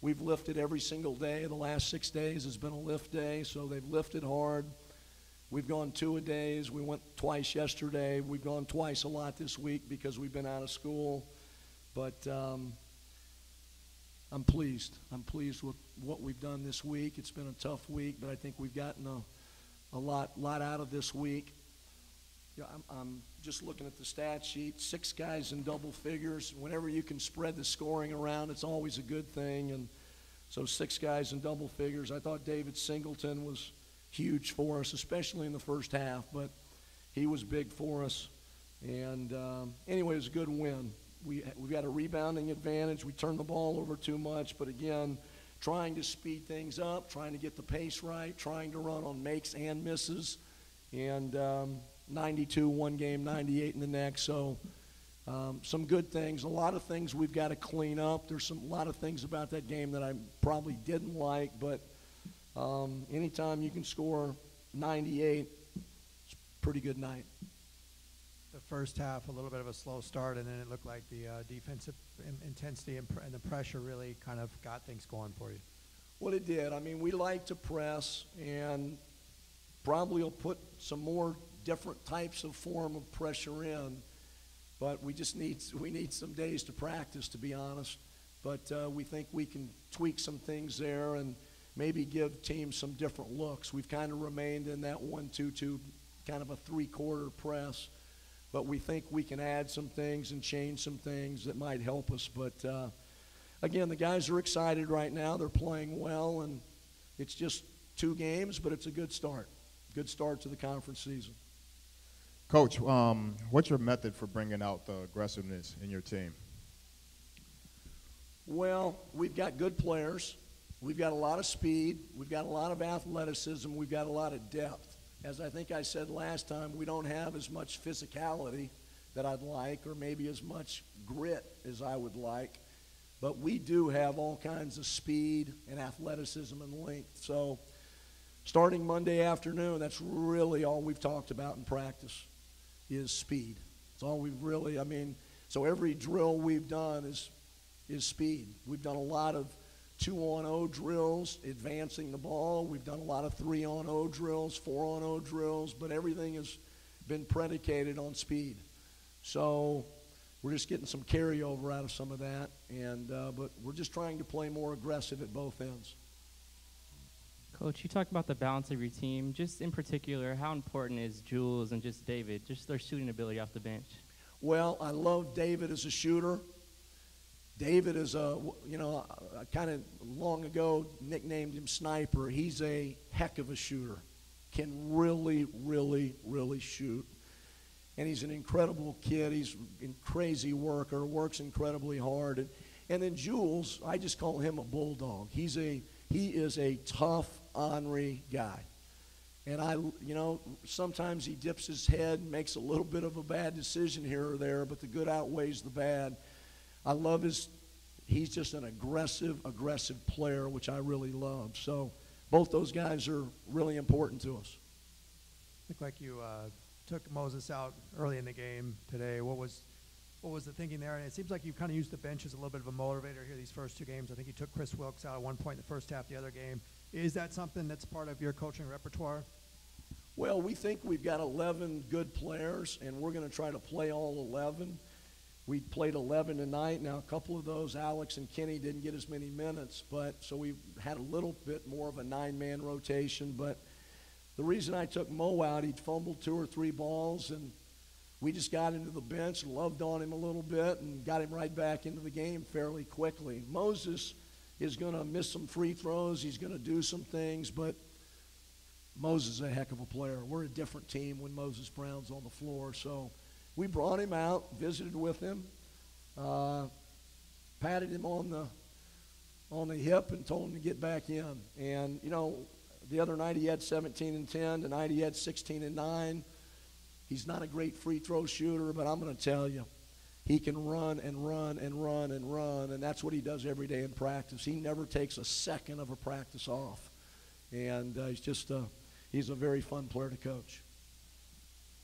we've lifted every single day. The last 6 days has been a lift day, so they've lifted hard. We've gone 2-a-days. We went twice yesterday. We've gone twice a lot this week because we've been out of school. But I'm pleased. I'm pleased with what we've done this week. It's been a tough week, but I think we've gotten a lot out of this week. Yeah, I'm just looking at the stat sheet. 6 guys in double figures. Whenever you can spread the scoring around, it's always a good thing. And so 6 guys in double figures. I thought David Singleton was huge for us, especially in the first half, but he was big for us. And anyway, it was a good win. We've got a rebounding advantage. We turned the ball over too much, but again, trying to speed things up, trying to get the pace right, trying to run on makes and misses. And 92 one game, 98 in the next. So some good things. A lot of things we've got to clean up. There's a lot of things about that game that I probably didn't like, but anytime you can score 98, it's a pretty good night. The first half, a little bit of a slow start, and then it looked like the defensive intensity and the pressure really kind of got things going for you. Well, it did. I mean, we like to press, and probably will put some more different types of form of pressure in, but we need some days to practice, to be honest. But we think we can tweak some things there and maybe give teams some different looks. We've kind of remained in that 1-2-2, kind of a 3-quarter press, but we think we can add some things and change some things that might help us. But again, the guys are excited right now. They're playing well, and it's just 2 games, but it's a good start. Good start to the conference season. Coach, what's your method for bringing out the aggressiveness in your team? Well, we've got good players. We've got a lot of speed. We've got a lot of athleticism. We've got a lot of depth. As I think I said last time, we don't have as much physicality that I'd like, or maybe as much grit as I would like. But we do have all kinds of speed and athleticism and length. So starting Monday afternoon, that's really all we've talked about in practice is speed. It's all we've really, so every drill we've done is speed. We've done a lot of 2-on-0 drills, advancing the ball. We've done a lot of 3-on-0 drills, 4-on-0 drills, but everything has been predicated on speed. So we're just getting some carryover out of some of that, and but we're just trying to play more aggressive at both ends. Coach, you talked about the balance of your team. Just in particular, how important is Jules and just David, just their shooting ability off the bench? Well, I love David as a shooter. David is I kind of long ago nicknamed him Sniper. He's a heck of a shooter, can really, really, really shoot. And he's an incredible kid. He's a crazy worker, works incredibly hard. And then Jules, I just call him a bulldog. He is a tough, ornery guy. And sometimes he dips his head and makes a little bit of a bad decision here or there, but the good outweighs the bad. I love he's just an aggressive player, which I really love. So both those guys are really important to us. Looked like you took Moses out early in the game today. What was the thinking there? And it seems like you've kind of used the bench as a little bit of a motivator here these first 2 games. I think you took Chris Wilkes out at one point in the first half the other game. Is that something that's part of your coaching repertoire? Well, we think we've got 11 good players, and we're going to try to play all 11. We played 11 tonight. Now, a couple of those, Alex and Kenny, didn't get as many minutes, so we had a little bit more of a 9-man rotation. But the reason I took Mo out, he'd fumbled 2 or 3 balls, and we just got into the bench and loved on him a little bit and got him right back into the game fairly quickly. Moses is going to miss some free throws. He's going to do some things, but Moses is a heck of a player. We're a different team when Moses Brown's on the floor, so we brought him out, visited with him, patted him on the hip and told him to get back in. And, the other night he had 17 and 10. Tonight he had 16 and 9. He's not a great free throw shooter, but I'm going to tell you, he can run and run and run and run, and that's what he does every day in practice. He never takes a second of a practice off. And he's a very fun player to coach.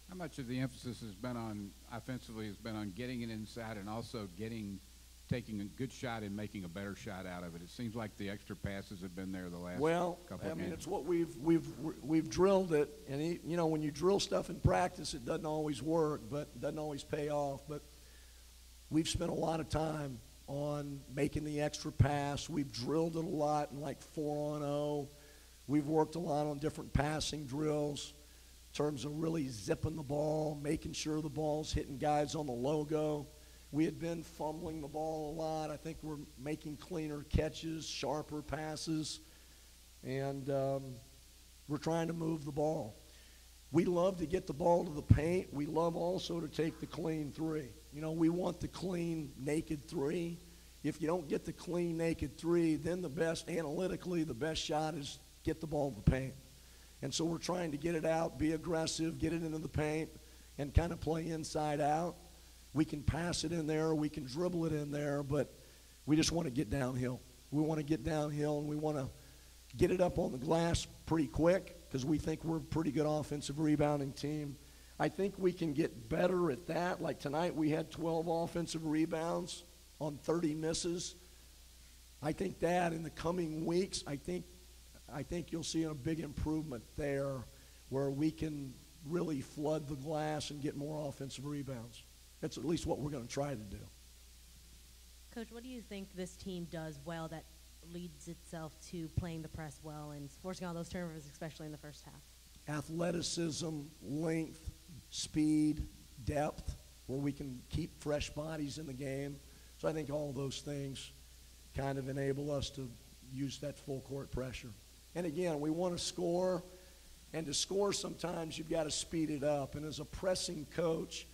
How much of the emphasis has been on offensively has been on getting it inside and also getting taking a good shot and making a better shot out of it. It seems like the extra passes have been there the last couple I of mean, games. it's what we've drilled it, and you know, when you drill stuff in practice, it doesn't always work, but it doesn't always pay off. But we've spent a lot of time on making the extra pass. We've drilled it a lot in like 4-on-0. We've worked a lot on different passing drills in terms of really zipping the ball, making sure the ball's hitting guys on the logo. We had been fumbling the ball a lot. I think we're making cleaner catches, sharper passes, and we're trying to move the ball. We love to get the ball to the paint. We love also to take the clean three. You know, we want the clean, naked three. If you don't get the clean, naked three, then analytically, the best shot is get the ball to the paint. And so we're trying to get it out, be aggressive, get it into the paint, and kind of play inside out. We can pass it in there, we can dribble it in there, but we just want to get downhill. We want to get downhill, and we want to get it up on the glass pretty quick because we think we're a pretty good offensive rebounding team. I think we can get better at that. Like tonight, we had 12 offensive rebounds on 30 misses. I think that in the coming weeks, I think you'll see a big improvement there where we can really flood the glass and get more offensive rebounds. That's at least what we're going to try to do. Coach, what do you think this team does well that leads itself to playing the press well and forcing all those turnovers, especially in the first half? Athleticism, length, speed, depth, where we can keep fresh bodies in the game. So I think all those things kind of enable us to use that full court pressure. And again, we want to score, and to score sometimes you've got to speed it up. And as a pressing coach,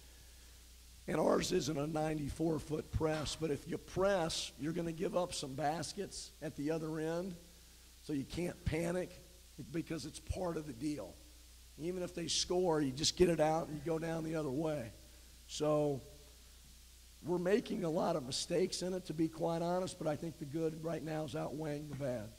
and ours isn't a 94-foot press, but if you press, you're going to give up some baskets at the other end, so you can't panic because it's part of the deal. Even if they score, you just get it out and you go down the other way. So we're making a lot of mistakes in it, to be quite honest, but I think the good right now is outweighing the bad.